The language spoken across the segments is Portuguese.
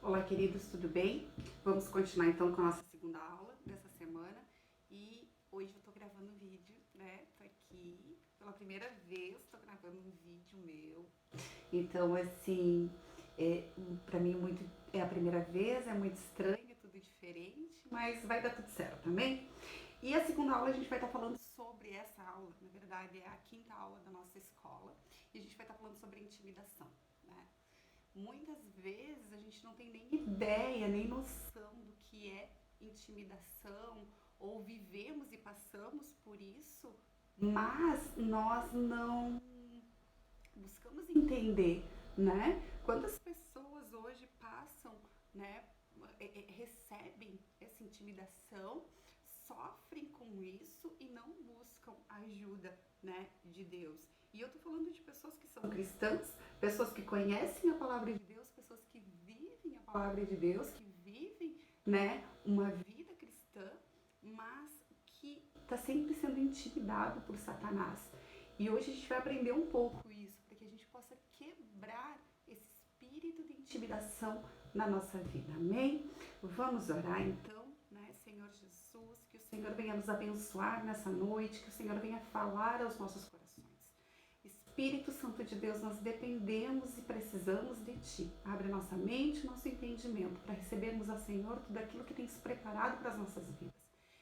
Olá, queridos, tudo bem? Vamos continuar então com a nossa segunda aula dessa semana e hoje eu tô gravando um vídeo, né? Tô aqui pela primeira vez, tô gravando um vídeo meu. Então, assim, pra mim é a primeira vez, é muito estranho, é tudo diferente, mas vai dar tudo certo, também. E a segunda aula a gente vai estar falando sobre essa aula, na verdade é a quinta aula da nossa escola, e a gente vai estar falando sobre intimidação, né? Muitas vezes a gente não tem nem ideia, nem noção do que é intimidação, ou vivemos e passamos por isso, mas nós não buscamos entender, né? Quantas pessoas hoje passam, né? Recebem essa intimidação, sofrem com isso e não buscam a ajuda, né, de Deus. E eu tô falando de pessoas que são cristãs, pessoas que conhecem a palavra de Deus, pessoas que vivem a palavra de Deus, que vivem, né, uma vida cristã, mas que está sempre sendo intimidado por Satanás. E hoje a gente vai aprender um pouco isso, para que a gente possa quebrar esse espírito de intimidação na nossa vida. Amém? Vamos orar então, né, Senhor Jesus, que o Senhor venha nos abençoar nessa noite, que o Senhor venha falar aos nossos corações. Espírito Santo de Deus, nós dependemos e precisamos de Ti. Abre nossa mente, nosso entendimento, para recebermos a Senhor tudo aquilo que tens preparado para as nossas vidas.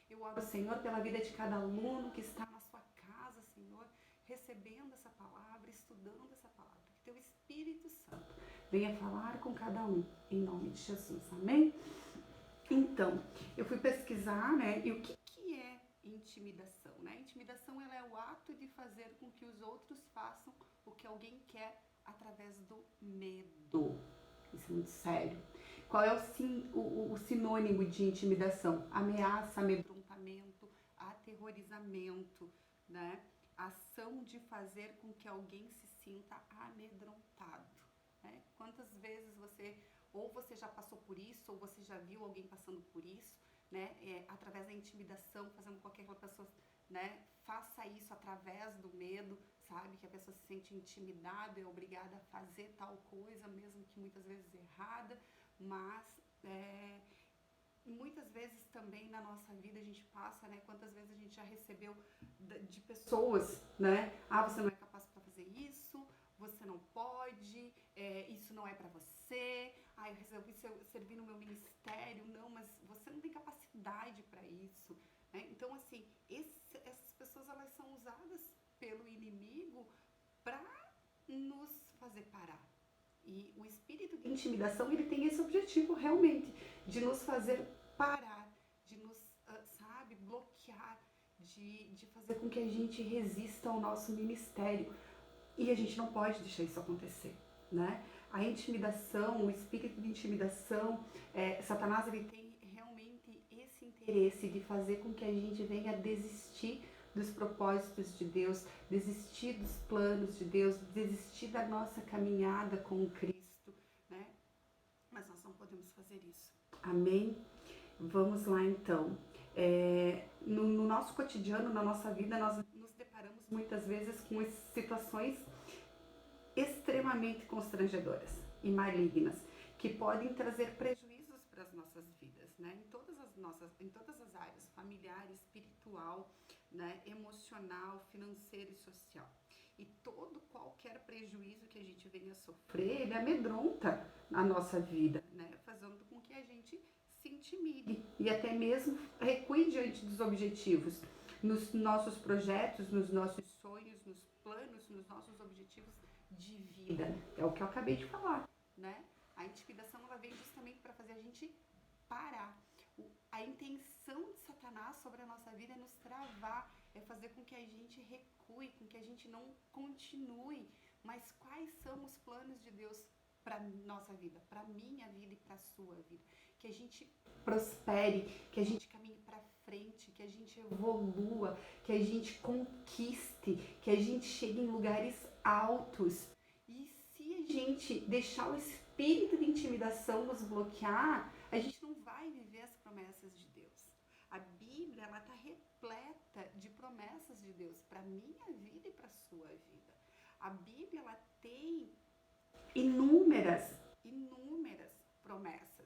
Eu oro, Senhor, pela vida de cada aluno que está na sua casa, Senhor, recebendo essa palavra, estudando essa palavra. Que Teu Espírito Santo venha falar com cada um, em nome de Jesus. Amém? Então, eu fui pesquisar, né, e o que é intimidação, né? Intimidação, ela é o ato de fazer com que os outros façam o que alguém quer através do medo. Isso é muito sério. Qual é o sinônimo de intimidação? Ameaça, amedrontamento, aterrorizamento, né? Ação de fazer com que alguém se sinta amedrontado, né? Quantas vezes você já passou por isso, ou você já viu alguém passando por isso, né? Através da intimidação, fazendo com que aquela pessoa, né, faça isso através do medo, sabe? Que a pessoa se sente intimidada, é obrigada a fazer tal coisa, mesmo que muitas vezes errada, mas muitas vezes também na nossa vida a gente passa, né? Quantas vezes a gente já recebeu de pessoas, né? Ah, você não é capaz para fazer isso, você não pode, isso não é para você. Ah, eu resolvi servir no meu ministério, não, mas você não tem capacidade para isso, né? Então, assim, essas pessoas, elas são usadas pelo inimigo para nos fazer parar. E o espírito de intimidação, ele tem esse objetivo realmente, de nos fazer parar, de nos, sabe, bloquear, de fazer com que a gente resista ao nosso ministério. E a gente não pode deixar isso acontecer, né? A intimidação, o espírito de intimidação, Satanás, ele tem realmente esse interesse de fazer com que a gente venha desistir dos propósitos de Deus, desistir dos planos de Deus, desistir da nossa caminhada com Cristo, né? Mas nós não podemos fazer isso. Amém? Vamos lá então. No nosso cotidiano, na nossa vida, nós nos deparamos muitas vezes com situações extremamente constrangedoras e malignas, que podem trazer prejuízos para as nossas vidas, né? Em todas as áreas, familiar, espiritual, né? Emocional, financeira e social. E qualquer prejuízo que a gente venha sofrer, ele amedronta a nossa vida, né? Fazendo com que a gente se intimide e até mesmo recue diante dos objetivos, nos nossos projetos, nos nossos sonhos, nos planos, nos nossos objetivos de vida. É o que eu acabei de falar, né? A intimidação, ela vem justamente para fazer a gente parar. A intenção de Satanás sobre a nossa vida é nos travar, é fazer com que a gente recue, com que a gente não continue. Mas quais são os planos de Deus para nossa vida, para minha vida e para sua vida? Que a gente prospere, que a gente caminhe para frente, que a gente evolua, que a gente conquiste, que a gente chegue em lugares altos. E se a gente deixar o espírito de intimidação nos bloquear, a gente não vai viver as promessas de Deus. A Bíblia, ela está repleta de promessas de Deus para minha vida e para sua vida. A Bíblia, ela tem inúmeras promessas.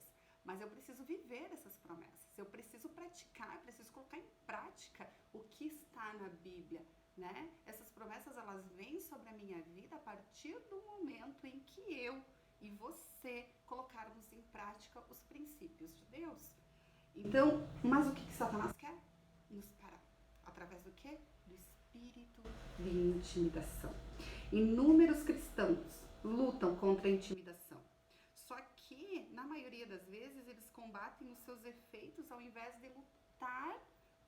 mas eu preciso viver essas promessas, eu preciso praticar, eu preciso colocar em prática o que está na Bíblia, né? Essas promessas, elas vêm sobre a minha vida a partir do momento em que eu e você colocarmos em prática os princípios de Deus. Então, mas o que Satanás quer? Nos parar. Através do quê? Do espírito de intimidação. Inúmeros cristãos lutam contra a intimidação. Só que, na maioria das vezes, eles combatem os seus efeitos ao invés de lutar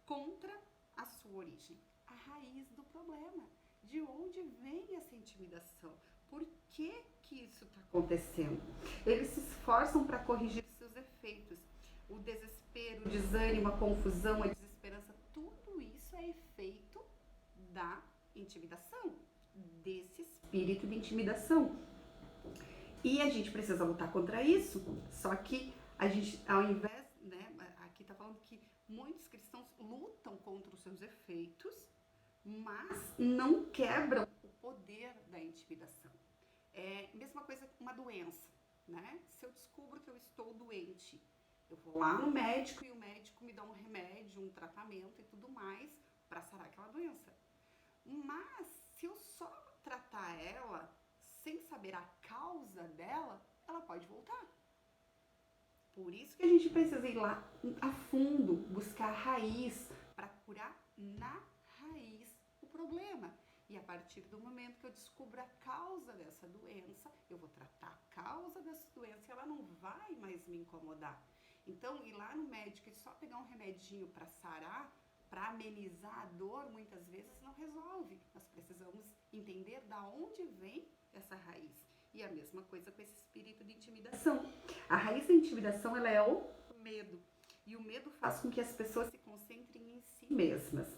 contra a sua origem. A raiz do problema. De onde vem essa intimidação? Por que isso está acontecendo? Eles se esforçam para corrigir seus efeitos. O desespero, o desânimo, a confusão, a desesperança, tudo isso é efeito da intimidação, desse espírito de intimidação. E a gente precisa lutar contra isso, só que a gente, ao invés, né, aqui está falando que muitos cristãos lutam contra os seus efeitos, mas não quebram o poder da intimidação. É a mesma coisa que uma doença, né? Se eu descubro que eu estou doente, eu vou lá no médico e o médico me dá um remédio, um tratamento e tudo mais para sarar aquela doença. Mas se eu só tratar ela sem saber a causa dela, ela pode voltar. Por isso que a gente precisa ir lá a fundo, buscar a raiz para curar na raiz o problema. E a partir do momento que eu descubro a causa dessa doença, eu vou tratar a causa dessa doença e ela não vai mais me incomodar. Então, ir lá no médico e só pegar um remedinho para sarar, para amenizar a dor, muitas vezes não resolve. Nós precisamos entender da onde vem essa raiz. E a mesma coisa com esse espírito de intimidação. A raiz da intimidação, ela é o medo. E o medo faz com que as pessoas se concentrem em si mesmas.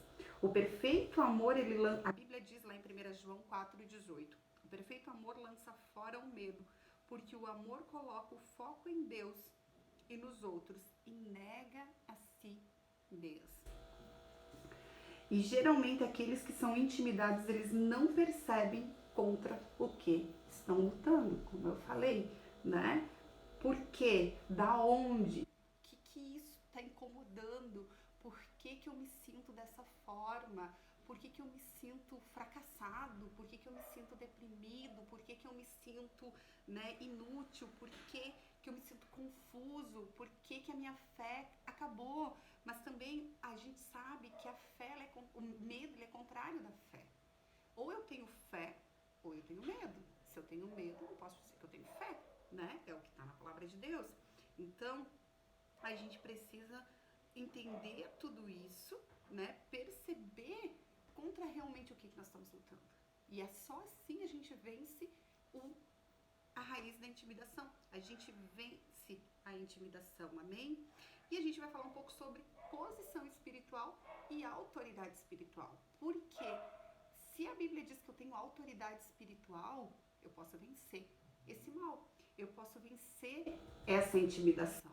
O perfeito amor, a Bíblia diz lá em 1 João 4,18, o perfeito amor lança fora o medo, porque o amor coloca o foco em Deus e nos outros e nega a si mesmo. E geralmente aqueles que são intimidados, eles não percebem contra o que estão lutando, como eu falei, né? Por quê? Da onde? O que isso está incomodando? Por que eu me sinto dessa forma? Por que eu me sinto fracassado? Por que eu me sinto deprimido? Por que eu me sinto, né, inútil? Por que eu me sinto confuso? Por que a minha fé acabou? Mas também a gente sabe que a fé, o medo, ele é contrário da fé. Ou eu tenho fé, ou eu tenho medo. Se eu tenho medo, não posso dizer que eu tenho fé, né? É o que está na palavra de Deus. Então, a gente precisa entender tudo isso, né? Perceber contra realmente o que nós estamos lutando. E é só assim a gente vence a raiz da intimidação. A gente vence a intimidação, amém? E a gente vai falar um pouco sobre posição espiritual e autoridade espiritual. Porque se a Bíblia diz que eu tenho autoridade espiritual, eu posso vencer esse mal. Eu posso vencer essa intimidação.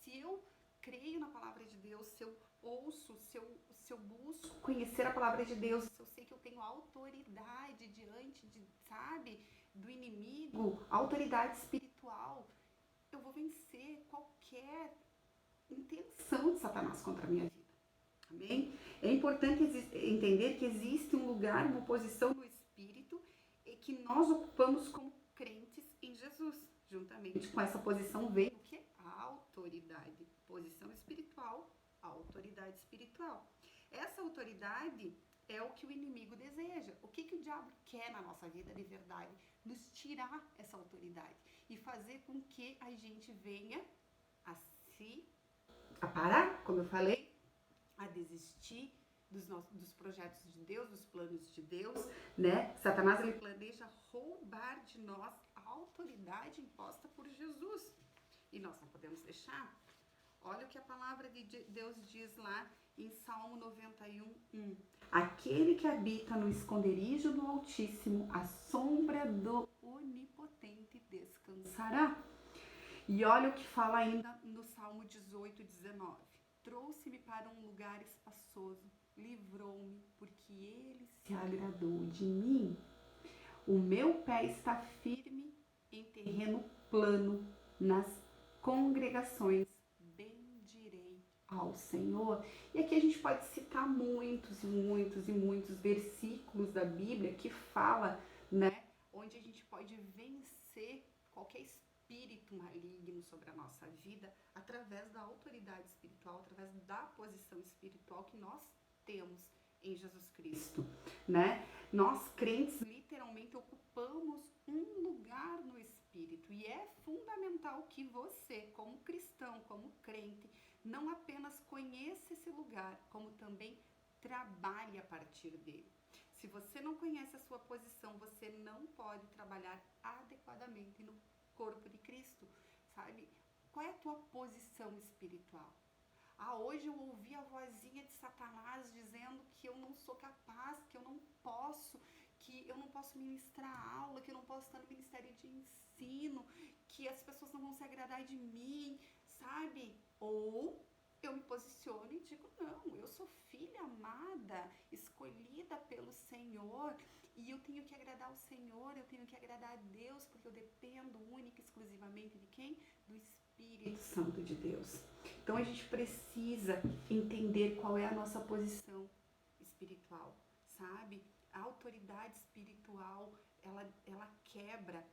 Se eu creio na palavra de Deus, se eu ouço, se eu busco conhecer a palavra de Deus, se eu sei que eu tenho autoridade diante do inimigo, autoridade espiritual, eu vou vencer qualquer intenção de Satanás contra a minha vida. Amém? É importante entender que existe um lugar, uma posição no Espírito e que nós ocupamos como crentes em Jesus. Juntamente com essa posição vem o que? A autoridade. Posição espiritual, autoridade espiritual. Essa autoridade é o que o inimigo deseja. O que o diabo quer na nossa vida de verdade? Nos tirar essa autoridade e fazer com que a gente venha a parar, como eu falei, a desistir dos projetos de Deus, dos planos de Deus, né? Satanás, ele planeja roubar de nós a autoridade imposta por Jesus. E nós não podemos deixar. Olha o que a palavra de Deus diz lá em Salmo 91:1. Aquele que habita no esconderijo do Altíssimo, à sombra do Onipotente descansará. E olha o que fala ainda no Salmo 18:19. Trouxe-me para um lugar espaçoso, livrou-me, porque ele se agradou de mim. O meu pé está firme em terreno plano, nas congregações ao Senhor. E aqui a gente pode citar muitos e muitos e muitos versículos da Bíblia que fala, né, onde a gente pode vencer qualquer espírito maligno sobre a nossa vida através da autoridade espiritual, através da posição espiritual que nós temos em Jesus Cristo, né? Nós crentes literalmente ocupamos um lugar no Espírito e é fundamental que você, como cristão, como crente, não apenas conheça esse lugar, como também trabalhe a partir dele. Se você não conhece a sua posição, você não pode trabalhar adequadamente no corpo de Cristo, sabe? Qual é a tua posição espiritual? Hoje eu ouvi a vozinha de Satanás dizendo que eu não sou capaz, que eu não posso ministrar aula, que eu não posso estar no ministério de ensino, que as pessoas não vão se agradar de mim, sabe? Ou eu me posiciono e digo, não, eu sou filha amada, escolhida pelo Senhor, e eu tenho que agradar o Senhor, eu tenho que agradar a Deus, porque eu dependo única e exclusivamente de quem? Do Espírito Santo de Deus. Então a gente precisa entender qual é a nossa posição espiritual, sabe? A autoridade espiritual, ela quebra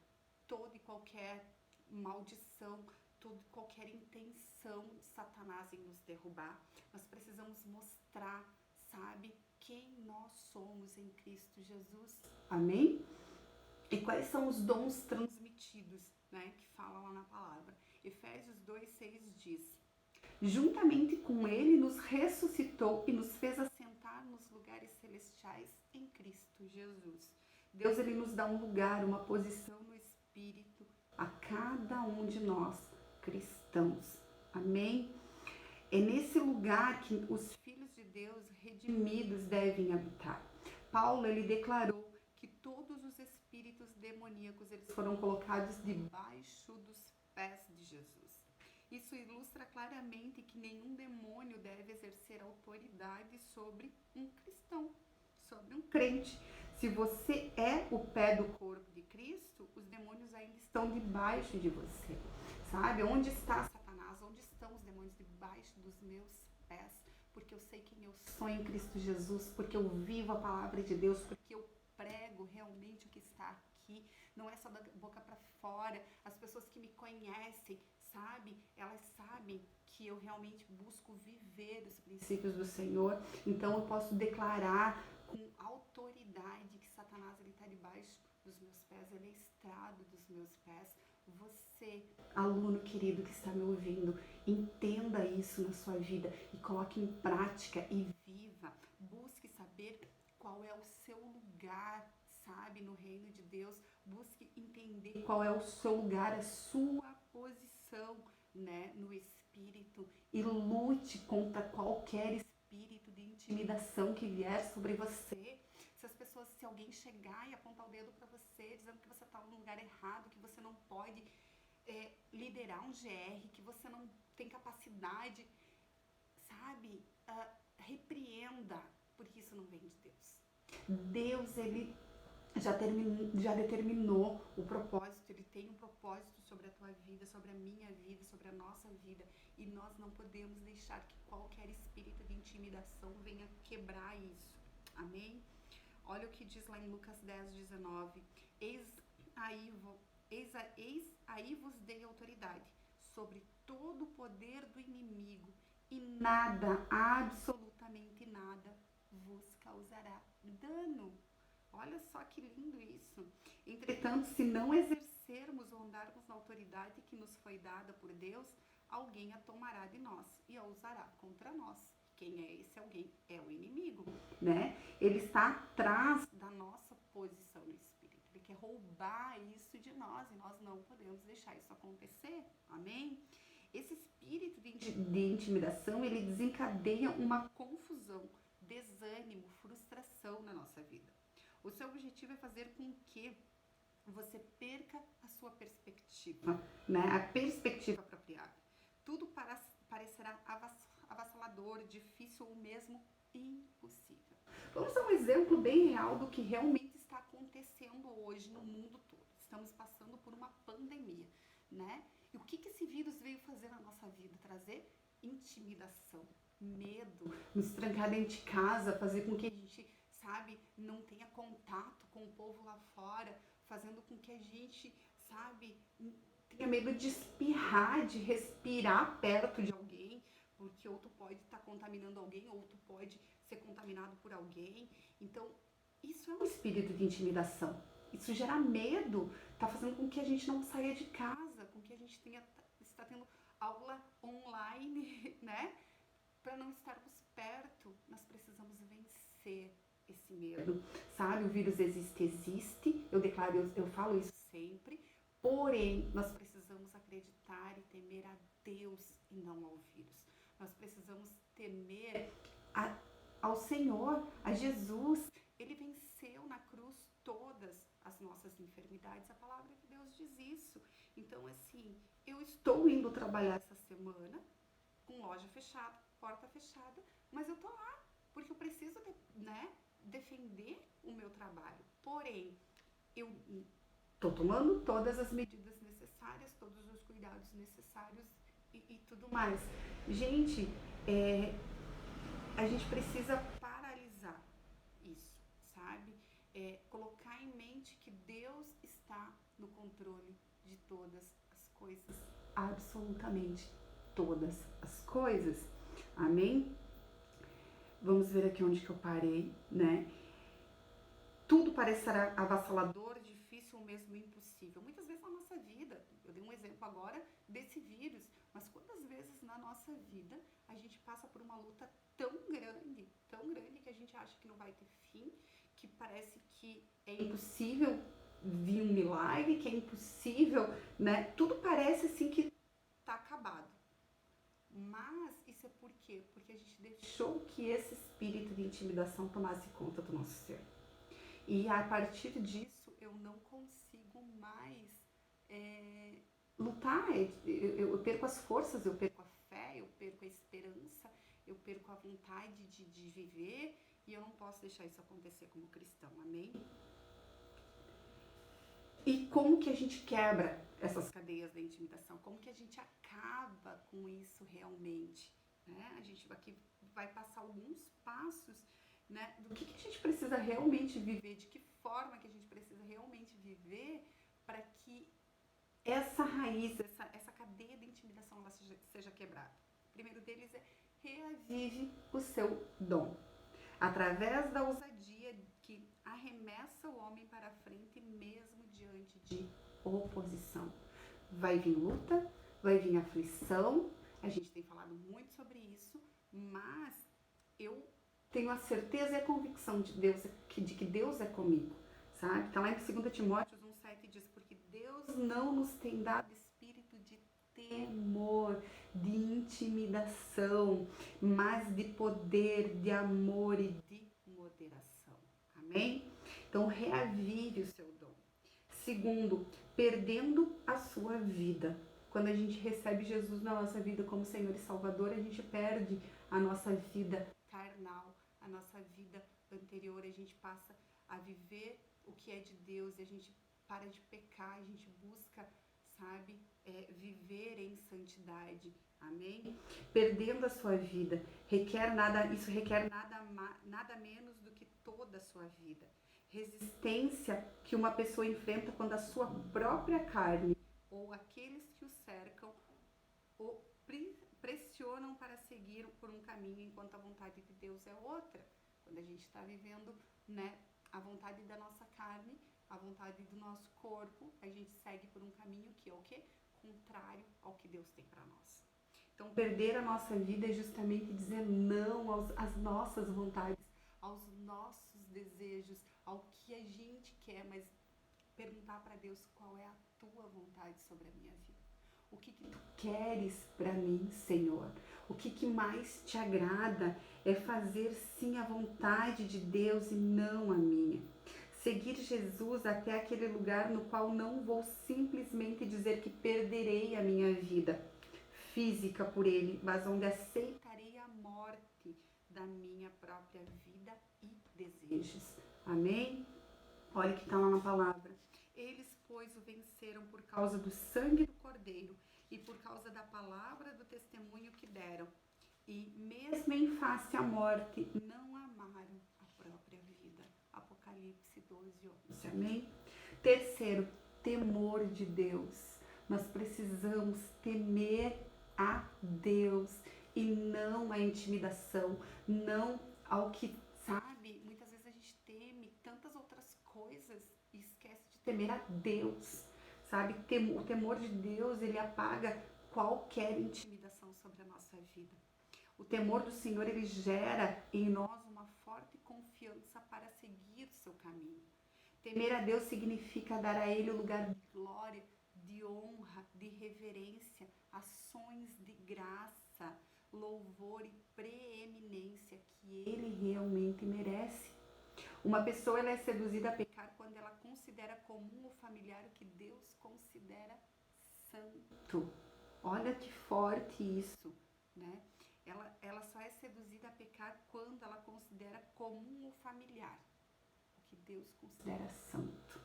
toda e qualquer maldição, toda e qualquer intenção de Satanás em nos derrubar. Nós precisamos mostrar, sabe, quem nós somos em Cristo Jesus. Amém? E quais são os dons transmitidos, né, que fala lá na palavra? Efésios 2:6 diz: juntamente com ele nos ressuscitou e nos fez assentar nos lugares celestiais em Cristo Jesus. Deus, ele nos dá um lugar, uma posição no Espírito a cada um de nós, cristãos. Amém? É nesse lugar que os filhos de Deus redimidos devem habitar. Paulo, ele declarou que todos os espíritos demoníacos, eles foram colocados debaixo dos pés de Jesus. Isso ilustra claramente que nenhum demônio deve exercer autoridade sobre um cristão, sobre um crente. Se você é o pé do corpo de Cristo, os demônios ainda estão debaixo de você, sabe? Onde está Satanás? Onde estão os demônios? Debaixo dos meus pés, porque eu sei quem eu sou em Cristo Jesus, porque eu vivo a palavra de Deus, porque eu prego realmente o que está aqui, não é só da boca para fora. As pessoas que me conhecem, sabe, elas sabem que eu realmente busco viver os princípios do Senhor. Então eu posso declarar com autoridade que Satanás, ele está debaixo dos meus pés, ele é estrado dos meus pés. Você, aluno querido que está me ouvindo, entenda isso na sua vida e coloque em prática e viva. Busque saber qual é o seu lugar, sabe, no reino de Deus. Busque entender qual é o seu lugar, a sua posição, né, no Espírito, e lute contra qualquer espírito de intimidação que vier sobre você. Se alguém chegar e apontar o dedo para você, dizendo que você está no lugar errado, que você não pode liderar um GR, que você não tem capacidade, sabe? Repreenda, porque isso não vem de Deus. Deus, ele já determinou o propósito, ele tem um propósito sobre a tua vida, sobre a minha vida, sobre a nossa vida, e nós não podemos deixar que qualquer espírito de intimidação venha quebrar isso. Amém? Olha o que diz lá em Lucas 10:19. Eis aí vos dei autoridade sobre todo o poder do inimigo, e nada, absolutamente nada, vos causará dano. Olha só que lindo isso. Entretanto, se não exercermos ou andarmos na autoridade que nos foi dada por Deus, alguém a tomará de nós e a usará contra nós. Quem é esse alguém? É o inimigo, né? Ele está atrás da nossa posição no Espírito. Ele quer roubar isso de nós e nós não podemos deixar isso acontecer. Amém? Esse espírito de intimidação, ele desencadeia uma confusão, desânimo, frustração na nossa vida. O seu objetivo é fazer com que você perca a sua perspectiva, né? A perspectiva apropriada. Tudo parecerá avassalador, difícil ou mesmo impossível. Vamos dar um exemplo bem real do que realmente está acontecendo hoje no mundo todo. Estamos passando por uma pandemia, né? E o que esse vírus veio fazer na nossa vida? Trazer intimidação, medo, nos trancar dentro de casa, fazer com que a gente, sabe, não tenha contato com o povo lá fora, fazendo com que a gente, sabe, tenha medo de espirrar, de respirar perto de alguém, porque ou tu pode estar contaminando alguém, ou tu pode ser contaminado por alguém. Então, isso é um espírito de intimidação. Isso gera medo, está fazendo com que a gente não saia de casa, com que a gente está tendo aula online, né? Para não estarmos perto, nós precisamos vencer esse medo, sabe? O vírus existe, eu declaro, eu falo isso sempre, porém, nós precisamos acreditar e temer a Deus e não ao vírus. Nós precisamos temer ao Senhor, a Jesus. Ele venceu na cruz todas as nossas enfermidades. A palavra de Deus diz isso. Então, assim, eu estou indo trabalhar essa semana com loja fechada, porta fechada, mas eu tô lá, porque eu preciso, defender o meu trabalho. Porém, eu tô tomando todas as medidas necessárias, todos os cuidados necessários e tudo mais. Gente, a gente precisa paralisar isso, sabe? Colocar em mente que Deus está no controle de todas as coisas, absolutamente todas as coisas. Amém? Vamos ver aqui onde que eu parei, né? Tudo parecerá avassalador, difícil ou mesmo impossível. Muitas vezes na nossa vida, eu dei um exemplo agora desse vírus, mas quantas vezes na nossa vida a gente passa por uma luta tão grande que a gente acha que não vai ter fim, que parece que é impossível vir um milagre, que é impossível, né? Tudo parece assim que tá acabado. Mas isso é por quê? Porque a gente deixou que esse espírito de intimidação tomasse conta do nosso ser. E a partir disso eu não consigo mais lutar. Eu perco as forças, eu perco a fé, eu perco a esperança, eu perco a vontade de viver, e eu não posso deixar isso acontecer como cristão. Amém? E como que a gente quebra essas cadeias da intimidação? Como que a gente acaba com isso realmente? Né? A gente aqui vai passar alguns passos, né, do que a gente precisa realmente viver, de que forma que a gente precisa realmente viver para que essa raiz, essa cadeia de intimidação ela seja quebrada. O primeiro deles é reavive o seu dom. Através da ousadia que arremessa o homem para a frente mesmo diante de oposição. Vai vir luta, vai vir aflição, a gente tem falado muito sobre isso, mas eu tenho a certeza e a convicção de que Deus é comigo, sabe? Está lá em 2 Timóteo 1,7 diz, porque Deus não nos tem dado espírito de temor, de intimidação, mas de poder, de amor e de moderação. Amém? Então, reavive o seu dom. Segundo, perdendo a sua vida. Quando a gente recebe Jesus na nossa vida como Senhor e Salvador, a gente perde a nossa vida carnal, a nossa vida anterior, a gente passa a viver o que é de Deus, a gente para de pecar, a gente busca, sabe, viver em santidade. Amém? Perdendo a sua vida, isso requer nada menos do que toda a sua vida. Resistência que uma pessoa enfrenta quando a sua própria carne ou aqueles que o cercam o pressionam para seguir por um caminho enquanto a vontade de Deus é outra. Quando a gente está vivendo, né, a vontade da nossa carne, a vontade do nosso corpo, a gente segue por um caminho que é o quê? Contrário ao que Deus tem para nós. Então, perder a nossa vida é justamente dizer não às nossas vontades, aos nossos desejos, ao que a gente quer, mas perguntar para Deus qual é a tua vontade sobre a minha vida. O que tu queres para mim, Senhor? O que mais te agrada é fazer sim a vontade de Deus e não a minha. Seguir Jesus até aquele lugar no qual não vou simplesmente dizer que perderei a minha vida física por Ele, mas onde aceitarei a morte da minha própria vida e desejos. Amém? Olha o que está lá na palavra. Eles, pois, o venceram por causa do sangue do Cordeiro e por causa da palavra do testemunho que deram. E mesmo em face à morte, não amaram a própria vida. Apocalipse 12:11. Amém? Terceiro, temor de Deus. Nós precisamos temer a Deus e não a intimidação, não ao que, sabe, muitas vezes a gente teme tantas outras coisas e esquece de temer a Deus, sabe? O temor de Deus, ele apaga qualquer intimidação sobre a nossa vida. O temor do Senhor, ele gera em nós uma forte confiança para seguir o seu caminho. Temer a Deus significa dar a Ele o lugar de glória, de honra, de reverência, ações de graça, louvor e preeminência que Ele realmente merece. Uma pessoa ela é seduzida a pecar quando ela considera comum ou familiar o que Deus considera santo. Olha que forte isso, né? Ela só é seduzida a pecar quando ela considera comum ou familiar o que Deus considera santo.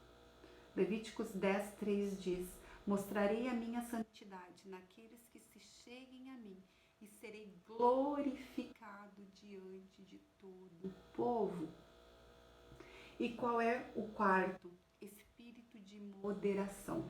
Levíticos 10:3 diz: mostrarei a minha santidade naqueles que se cheguem a mim e serei glorificado diante de todo o povo. E qual é o quarto? Espírito de moderação.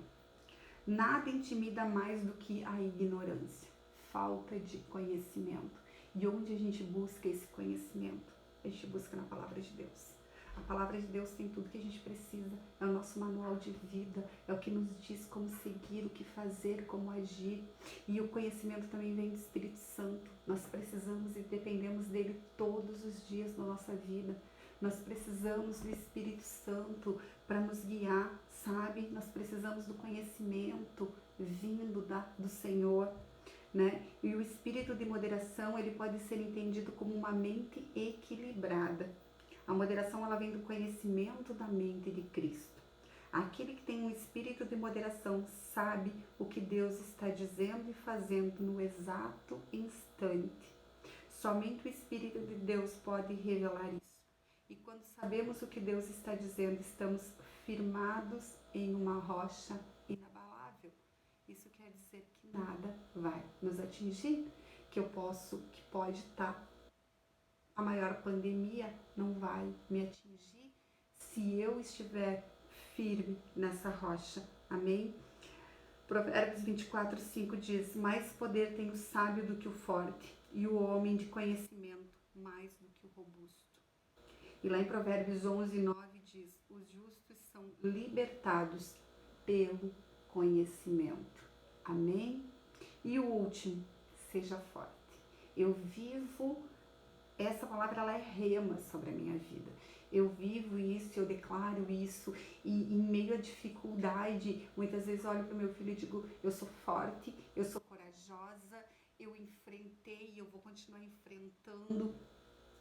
Nada intimida mais do que a ignorância, falta de conhecimento. E onde a gente busca esse conhecimento? A gente busca na palavra de Deus. A palavra de Deus tem tudo que a gente precisa, é o nosso manual de vida, é o que nos diz como seguir, o que fazer, como agir. E o conhecimento também vem do Espírito Santo. Nós precisamos e dependemos dele todos os dias da nossa vida. Nós precisamos do Espírito Santo para nos guiar, sabe? Nós precisamos do conhecimento vindo do Senhor, né? E o espírito de moderação, ele pode ser entendido como uma mente equilibrada. A moderação, ela vem do conhecimento da mente de Cristo. Aquele que tem um espírito de moderação sabe o que Deus está dizendo e fazendo no exato instante. Somente o Espírito de Deus pode revelar isso. E quando sabemos o que Deus está dizendo, estamos firmados em uma rocha inabalável. Isso quer dizer que nada vai nos atingir, que pode estar a maior pandemia, não vai me atingir se eu estiver firme nessa rocha. Amém? Provérbios 24:5 diz: mais poder tem o sábio do que o forte, e o homem de conhecimento mais do que o robusto. E lá em Provérbios 11:9 diz: os justos são libertados pelo conhecimento. Amém? E o último, seja forte. Eu vivo, essa palavra ela é rema sobre a minha vida. Eu vivo isso, eu declaro isso, e em meio à dificuldade, muitas vezes olho para o meu filho e digo: eu sou forte, eu sou corajosa, eu enfrentei e eu vou continuar enfrentando,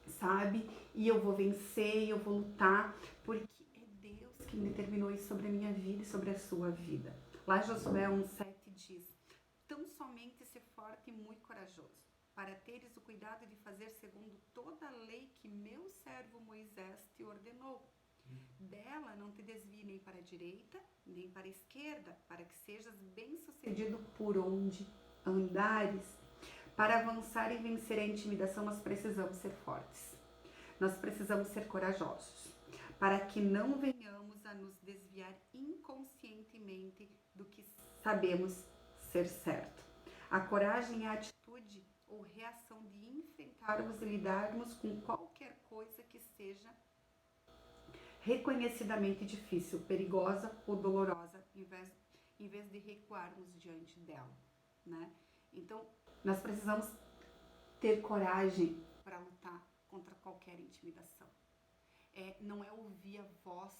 sabe? E eu vou vencer, eu vou lutar, porque é Deus quem determinou isso sobre a minha vida e sobre a sua vida. Lá Josué 1:7 diz: tão somente ser forte e muito corajoso, para teres o cuidado de fazer segundo toda a lei que meu servo Moisés te ordenou. Dela não te desvie nem para a direita, nem para a esquerda, para que sejas bem-sucedido por onde andares. Para avançar e vencer a intimidação, nós precisamos ser fortes. Nós precisamos ser corajosos, para que não venhamos a nos desviar inconscientemente do que sabemos ser certo. A coragem é a atitude ou reação de enfrentarmos e lidarmos com qualquer coisa que seja reconhecidamente difícil, perigosa ou dolorosa, em vez de recuarmos diante dela, né? Então, nós precisamos ter coragem para lutar contra qualquer intimidação. Não é ouvir a voz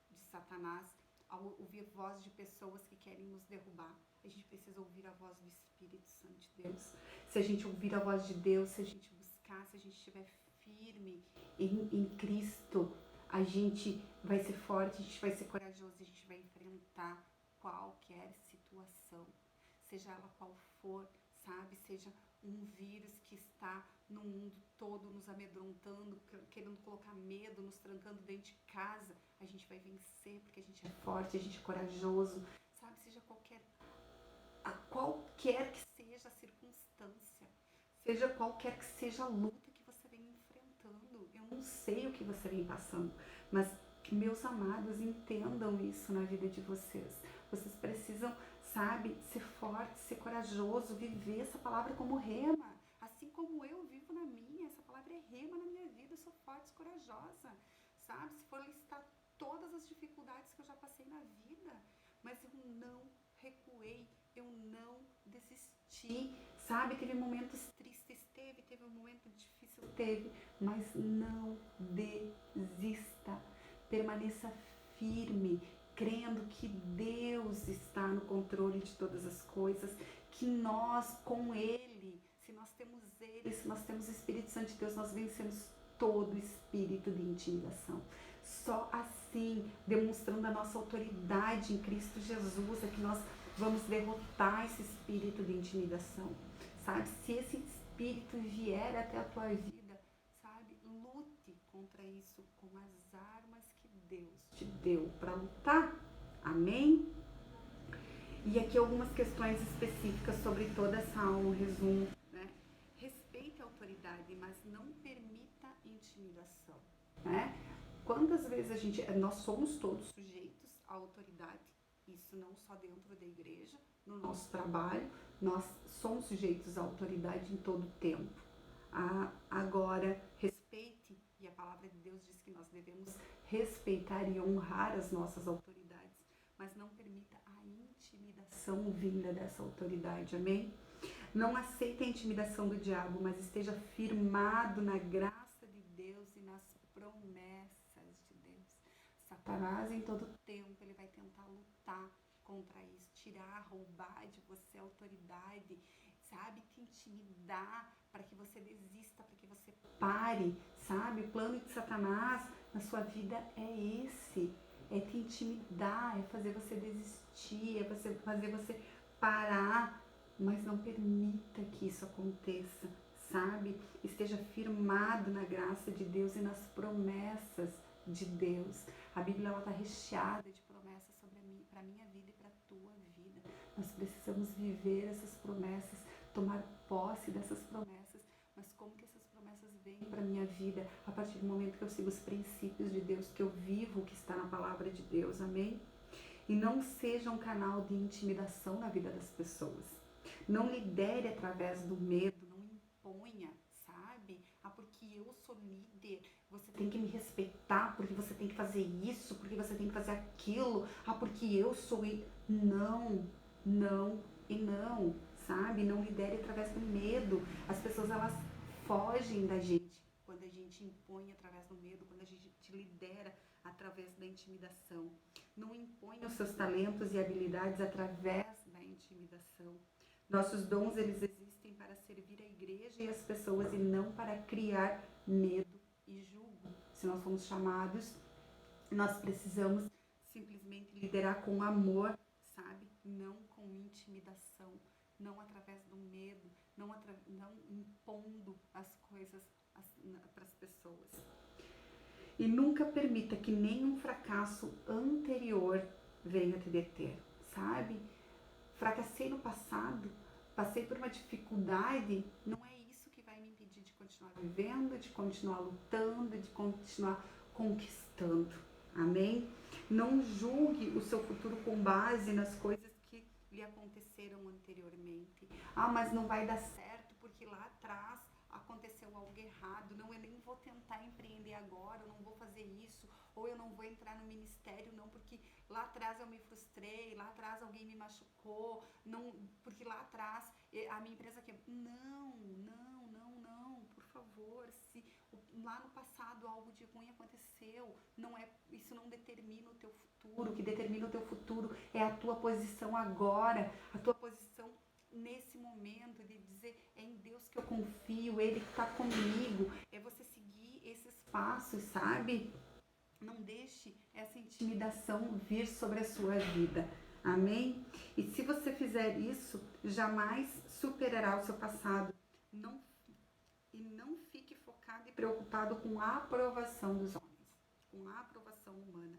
de Satanás, ouvir a voz de pessoas que querem nos derrubar. A gente precisa ouvir a voz do Espírito Santo de Deus. Se a gente ouvir a voz de Deus, se a gente buscar, se a gente estiver firme em Cristo, a gente vai ser forte, a gente vai ser corajoso, a gente vai enfrentar qualquer situação, seja ela qual for, sabe? Seja um vírus que está no mundo todo nos amedrontando, querendo colocar medo, nos trancando dentro de casa, a gente vai vencer porque a gente é forte, a gente é corajoso, sabe? Seja qualquer que seja a circunstância, seja qualquer que seja a luta que você vem enfrentando. Eu não sei o que você vem passando, mas meus amados, entendam isso na vida de vocês. Vocês precisam, sabe, ser forte, ser corajoso, viver essa palavra como rema. Assim como eu vivo na minha, essa palavra é rema na minha vida, eu sou forte, corajosa, sabe? Se for listar todas as dificuldades que eu já passei na vida, mas eu não recuei, eu não desisti, sabe? Teve momentos tristes, teve um momento difícil, mas não desista. Permaneça firme, crendo que Deus está no controle de todas as coisas, que nós, com Ele, se nós temos Ele, se nós temos o Espírito Santo de Deus, nós vencemos todo espírito de intimidação. Só assim, demonstrando a nossa autoridade em Cristo Jesus, é que nós vamos derrotar esse espírito de intimidação, sabe? Se esse espírito vier até a tua vida, sabe? Lute contra isso com as armas que Deus te deu para lutar. Amém? E aqui algumas questões específicas sobre toda essa aula, um resumo, né? Respeite a autoridade, mas não permita intimidação, né? Quantas vezes nós somos todos sujeitos à autoridade, isso não só dentro da igreja, no nosso trabalho, nós somos sujeitos à autoridade em todo o tempo. Agora, respeite, e a palavra de Deus diz que nós devemos respeitar e honrar as nossas autoridades, mas não permita a intimidação vinda dessa autoridade, amém? Não aceite a intimidação do diabo, mas esteja firmado na graça de Deus e nas promessas de Deus. Satanás, em todo tempo, ele vai tentar lutar contra isso, tirar, roubar de você a autoridade, sabe? Te intimidar para que você desista, para que você pare, sabe? O plano de Satanás na sua vida é esse, é te intimidar, é fazer você desistir, é fazer você parar, mas não permita que isso aconteça, sabe? Esteja firmado na graça de Deus e nas promessas de Deus. A Bíblia está recheada de promessas para a minha vida e para a tua vida. Nós precisamos viver essas promessas, tomar posse dessas promessas. Mas como que essas promessas vêm para a minha vida? A partir do momento que eu sigo os princípios de Deus, que eu vivo o que está na palavra de Deus, amém? E não seja um canal de intimidação na vida das pessoas. Não lidere através do medo, não imponha, sabe? Porque eu sou líder, você tem que me respeitar, porque você tem que fazer isso, porque você tem que fazer aquilo, porque eu sou... Não, não e não, sabe? Não lidere através do medo. As pessoas, elas fogem da gente quando a gente impõe através do medo, quando a gente te lidera através da intimidação. Não imponha os seus talentos e habilidades através da intimidação. Nossos dons, eles existem para servir a igreja e as pessoas e não para criar medo e julgo. Se nós fomos chamados, nós precisamos simplesmente liderar com amor, sabe? Não com intimidação, não através do medo, não impondo as coisas para as pessoas. E nunca permita que nenhum fracasso anterior venha te deter, sabe? Fracassei no passado, passei por uma dificuldade, não é isso que vai me impedir de continuar vivendo, de continuar lutando, de continuar conquistando, amém? Não julgue o seu futuro com base nas coisas que lhe aconteceram anteriormente. Mas não vai dar certo porque lá atrás aconteceu algo errado, não, eu nem vou tentar empreender agora, eu não vou fazer isso, ou eu não vou entrar no ministério, não, porque lá atrás eu me frustrei, lá atrás alguém me machucou, não, porque lá atrás a minha empresa quebrou. Não, por favor, se lá no passado algo de ruim aconteceu, isso não determina o teu futuro, o que determina o teu futuro é a tua posição agora, a tua posição nesse momento de dizer, é em Deus que eu confio, Ele que está comigo, é você seguir esses passos, sabe? Não deixe essa intimidação vir sobre a sua vida, amém? E se você fizer isso, jamais superará o seu passado. Não fique focado e preocupado com a aprovação dos homens, com a aprovação humana,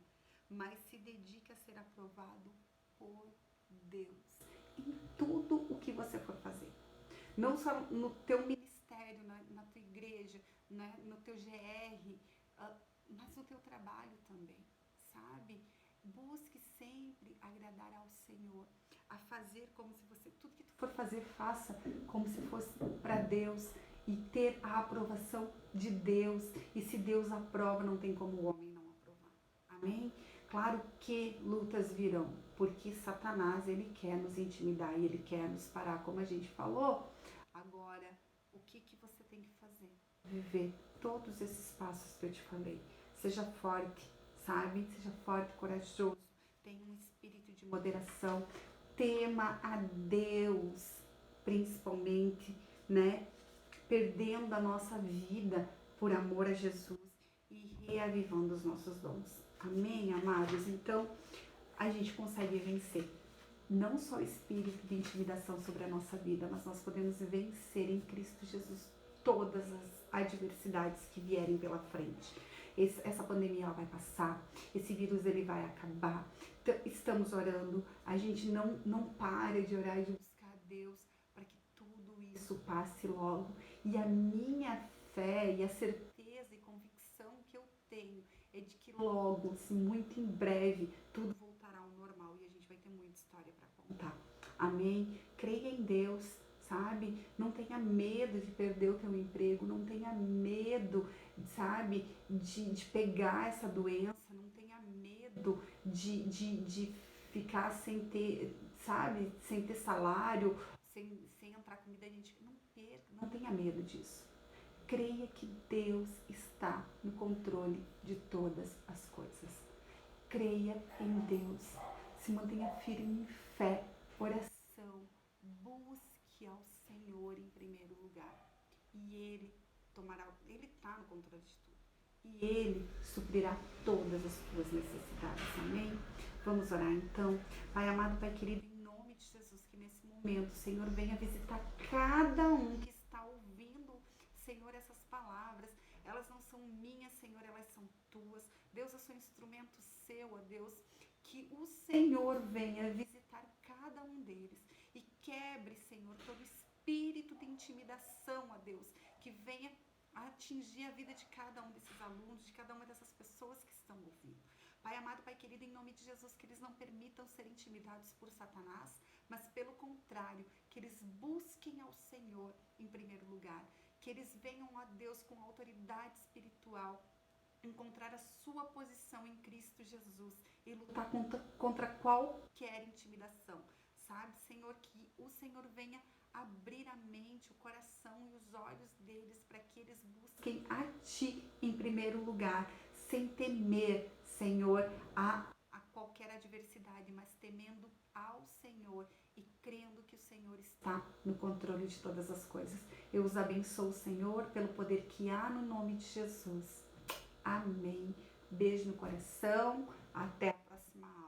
mas se dedique a ser aprovado por Deus. em tudo o que você for fazer. Não só no teu ministério, na tua igreja, né, no teu GR, mas no teu trabalho também, sabe? Busque sempre agradar ao Senhor, a fazer como se você, tudo que tu for fazer, faça como se fosse para Deus e ter a aprovação de Deus. E se Deus aprova, não tem como o homem não aprovar. Amém? Claro que lutas virão, porque Satanás, ele quer nos intimidar e ele quer nos parar, como a gente falou. Agora, o que você tem que fazer? Viver todos esses passos que eu te falei. Seja forte, sabe? Seja forte, corajoso. Tenha um espírito de moderação. Tema a Deus, principalmente, né? Perdendo a nossa vida por amor a Jesus e reavivando os nossos dons. Amém, amados? Então, a gente consegue vencer não só o espírito de intimidação sobre a nossa vida, mas nós podemos vencer em Cristo Jesus todas as adversidades que vierem pela frente. Essa pandemia ela vai passar, esse vírus ele vai acabar. Então, estamos orando, a gente não para de orar e de buscar a Deus para que tudo isso passe logo. E a minha fé e a certeza e convicção que eu tenho é de que logo, assim, muito em breve, tudo voltará ao normal e a gente vai ter muita história para contar. Amém? Creia em Deus, sabe? Não tenha medo de perder o teu emprego, não tenha medo, sabe, de pegar essa doença, não tenha medo de ficar sem ter, sabe, sem ter salário, sem entrar comida, a gente não perca, não tenha medo disso. Creia que Deus está no controle de todas as coisas. Creia em Deus. Se mantenha firme em fé, oração. Busque ao Senhor em primeiro lugar. E Ele está no controle de tudo. E Ele suprirá todas as tuas necessidades. Amém? Vamos orar então. Pai amado, Pai querido, em nome de Jesus, que nesse momento, Senhor, venha visitar cada um que está ouvindo, Senhor, essas palavras. Elas não são minhas, Senhor, elas são tuas. Deus, eu sou instrumento seu, ó Deus. Que o Senhor venha visitar cada um deles e quebre, Senhor, todo espírito de intimidação, ó Deus, que venha atingir a vida de cada um desses alunos, de cada uma dessas pessoas que estão ouvindo. Pai amado, Pai querido, em nome de Jesus, que eles não permitam ser intimidados por Satanás, mas pelo contrário, que eles busquem ao Senhor em primeiro lugar, que eles venham a Deus com autoridade espiritual, encontrar a sua posição em Cristo Jesus e lutar contra qualquer intimidação, sabe, Senhor, que o Senhor venha abrir a mente, o coração e os olhos deles para que eles busquem a Ti em primeiro lugar, sem temer, Senhor, a qualquer adversidade, mas temendo ao Senhor e crendo que o Senhor está no controle de todas as coisas. Eu os abençoo, Senhor, pelo poder que há no nome de Jesus. Amém. Beijo no coração. Até a próxima aula.